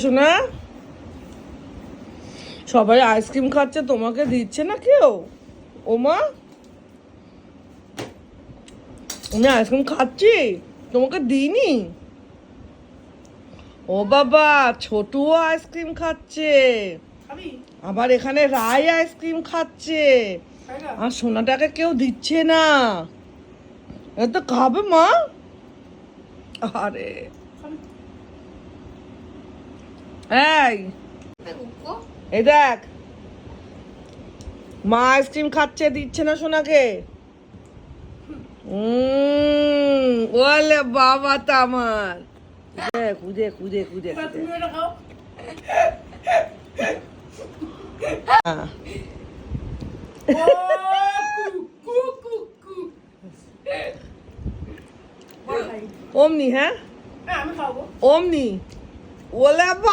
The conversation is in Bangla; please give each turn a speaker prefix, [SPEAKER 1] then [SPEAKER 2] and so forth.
[SPEAKER 1] শোনা, সবাই আইসক্রিম খাচ্ছে, তোমাকে দিচ্ছে না কেউ? ওমা, আমি আইসক্রিম খাচ্ছি, তোমাকে দিইনি? ও বাবা, ছোটুও আইসক্রিম খাচ্ছে, আবার এখানে রায় আইসক্রিম খাচ্ছে, আর সোনাটাকে কেউ দিচ্ছে না। এ তো খাবে মা। আরে এই দেখ, মা আইসক্রিম খাচ্ছে, দিচ্ছে না সোনাকে। ওলে বাবা তা আমার খুঁজে খুঁজে খুঁজে অমনি, হ্যাঁ অমনি, ওলে